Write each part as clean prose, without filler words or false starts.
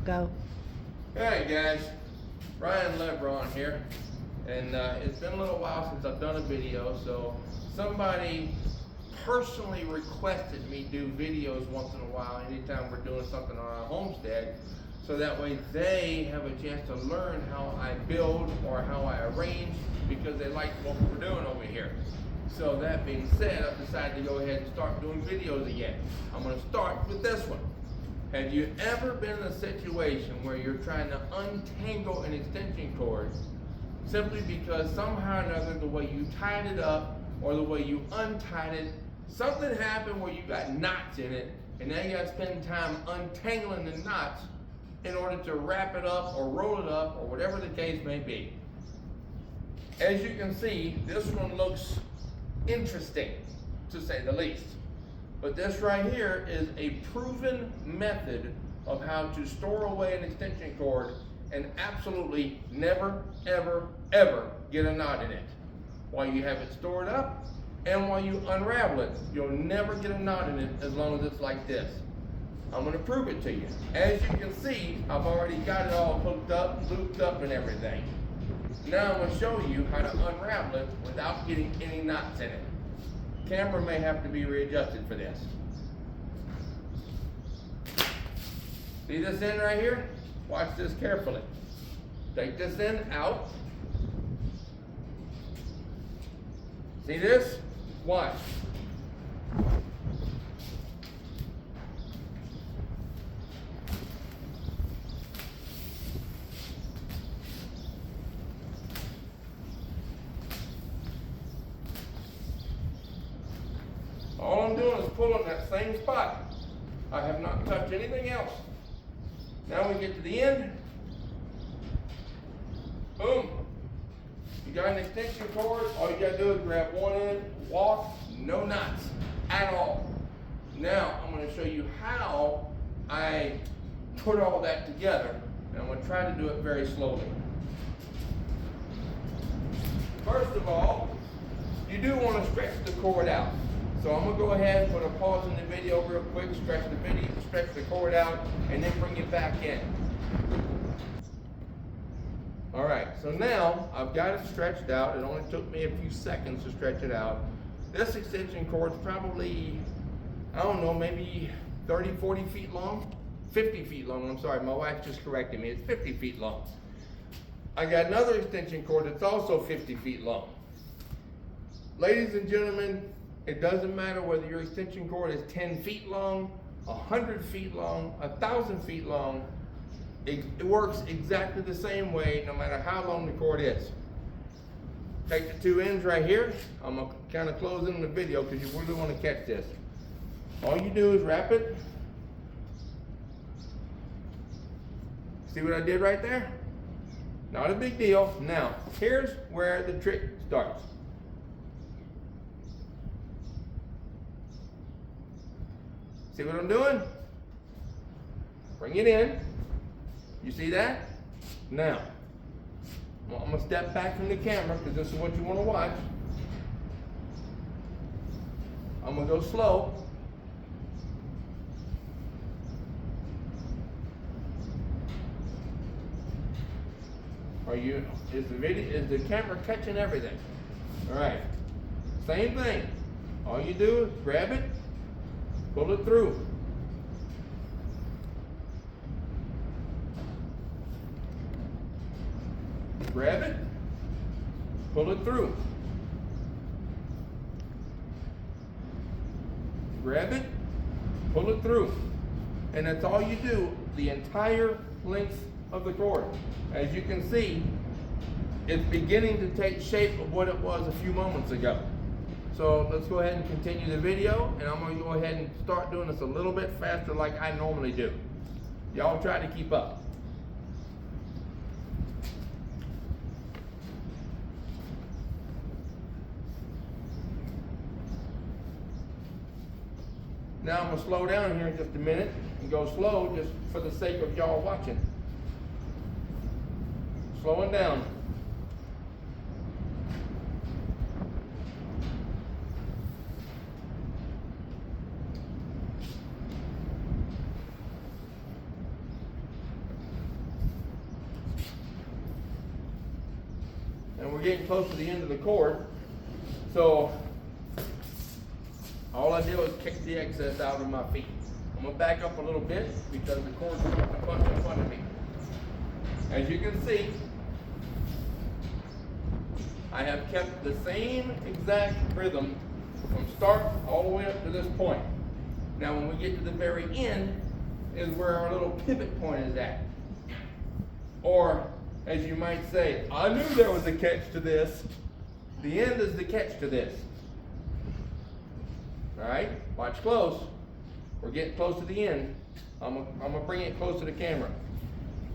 go. Hey guys, Ryan Lebron here, and it's been a little while since I've done a video, so somebody personally requested me do videos once in a while anytime we're doing something on our homestead, so that way they have a chance to learn how I build or how I arrange, because they like what we're doing over here. So that being said, I've decided to go ahead and start doing videos again. I'm going to start with this one. Have you ever been in a situation where you're trying to untangle an extension cord simply because somehow or another the way you tied it up or the way you untied it, something happened where you got knots in it, and now you got to spend time untangling the knots in order to wrap it up or roll it up or whatever the case may be? As you can see, this one looks interesting, to say the least. But this right here is a proven method of how to store away an extension cord and absolutely never, ever, ever get a knot in it. While you have it stored up and while you unravel it, you'll never get a knot in it as long as it's like this. I'm going to prove it to you. As you can see, I've already got it all hooked up, looped up and everything. Now I'm going to show you how to unravel it without getting any knots in it. Camera may have to be readjusted for this. See this end right here? Watch this carefully. Take this end out. See this? Watch. All I'm doing is pulling that same spot. I have not touched anything else. Now we get to the end. Boom. You got an extension cord, all you gotta do is grab one end, walk, no knots at all. Now I'm gonna show you how I put all that together, and I'm gonna try to do it very slowly. First of all, you do want to stretch the cord out. So I'm gonna go ahead and put a pause in the video real quick, stretch the cord out, and then bring it back in. All right, so now I've got it stretched out. It only took me a few seconds to stretch it out. This extension cord is probably, I don't know, maybe 30, 40 feet long, 50 feet long. I'm sorry, my wife just corrected me. It's 50 feet long. I got another extension cord that's also 50 feet long. Ladies and gentlemen, it doesn't matter whether your extension cord is 10 feet long, 100 feet long, 1,000 feet long. It works exactly the same way no matter how long the cord is. Take the two ends right here. I'm going to kind of close in the video because you really want to catch this. All you do is wrap it. See what I did right there? Not a big deal. Now, here's where the trick starts. See what I'm doing? Bring it in. You see that? Now, I'm going to step back from the camera because this is what you want to watch. I'm going to go slow. Is the camera catching everything? All right. Same thing. All you do is grab it, pull it through. Grab it, pull it through. Grab it, pull it through. And that's all you do the entire length of the cord. As you can see, it's beginning to take shape of what it was a few moments ago. So let's go ahead and continue the video, and I'm going to go ahead and start doing this a little bit faster like I normally do. Y'all try to keep up. Now I'm going to slow down here in just a minute and go slow just for the sake of y'all watching. Slowing down. we're getting close to the end of the cord. So all I did was kick the excess out of my feet. I'm gonna back up a little bit because the cord's going to punch in front of me. As you can see, I have kept the same exact rhythm from start all the way up to this point. Now when we get to the very end is where our little pivot point is at. Or, as you might say, I knew there was a catch to this. The end is the catch to this. All right, watch close. We're getting close to the end. I'm gonna bring it close to the camera.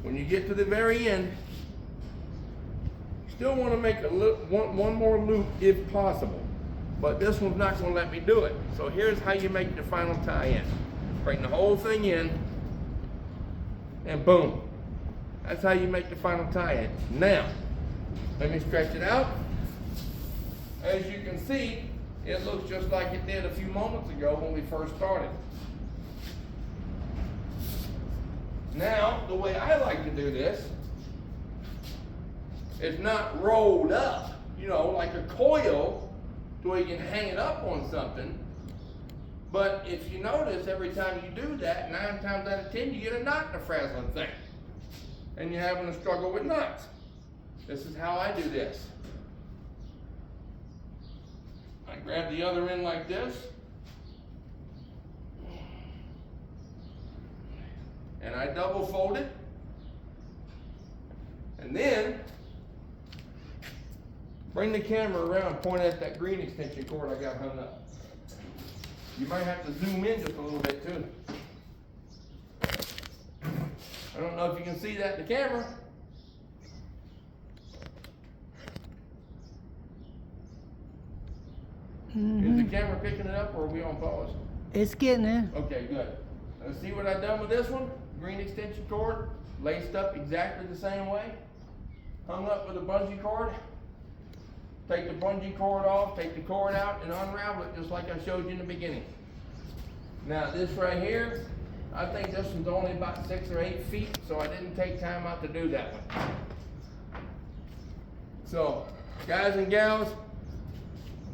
When you get to the very end, you still want to make one more loop if possible. But this one's not going to let me do it. So here's how you make the final tie-in. Bring the whole thing in, and boom. That's how you make the final tie-in. Now, let me stretch it out. As you can see, it looks just like it did a few moments ago when we first started. Now, the way I like to do this is not rolled up, you know, like a coil, to where you can hang it up on something. But if you notice, every time you do that, 9 times out of 10, you get a knot in the frazzling thing. And you're having to struggle with knots. This is how I do this. I grab the other end like this. And I double fold it. And then bring the camera around, point at that green extension cord I got hung up. You might have to zoom in just a little bit too. I don't know if you can see that in the camera. Is the camera picking it up or are we on pause? It's getting there. Okay, good. Let's see what I've done with this one. Green extension cord, laced up exactly the same way. Hung up with a bungee cord. Take the bungee cord off, take the cord out, and unravel it just like I showed you in the beginning. Now this right here, I think this one's only about 6 or 8 feet, so I didn't take time out to do that one. So, guys and gals,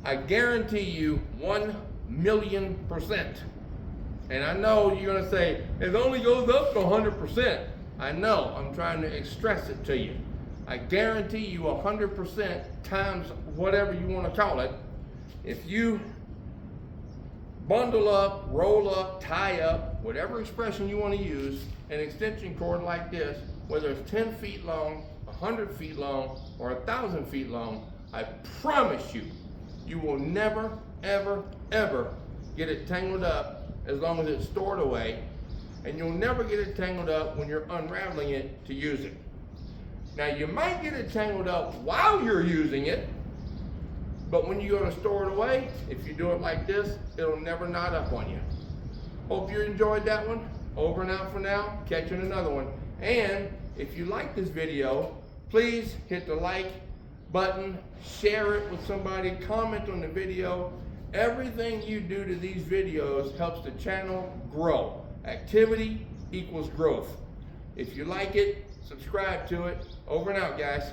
I guarantee you 1,000,000%. And I know you're gonna say, it only goes up to 100%. I know, I'm trying to stress it to you. I guarantee you 100% times whatever you want to call it. If you bundle up, roll up, tie up, whatever expression you want to use, an extension cord like this, whether it's 10 feet long, 100 feet long, or 1,000 feet long, I promise you, you will never, ever, ever get it tangled up as long as it's stored away, and you'll never get it tangled up when you're unraveling it to use it. Now you might get it tangled up while you're using it, but when you go to store it away, if you do it like this, it'll never knot up on you. Hope you enjoyed that one. Over and out for now. Catch you in another one. And if you like this video, please hit the like button, share it with somebody, comment on the video. Everything you do to these videos helps the channel grow. Activity equals growth. If you like it, subscribe to it. Over and out, guys.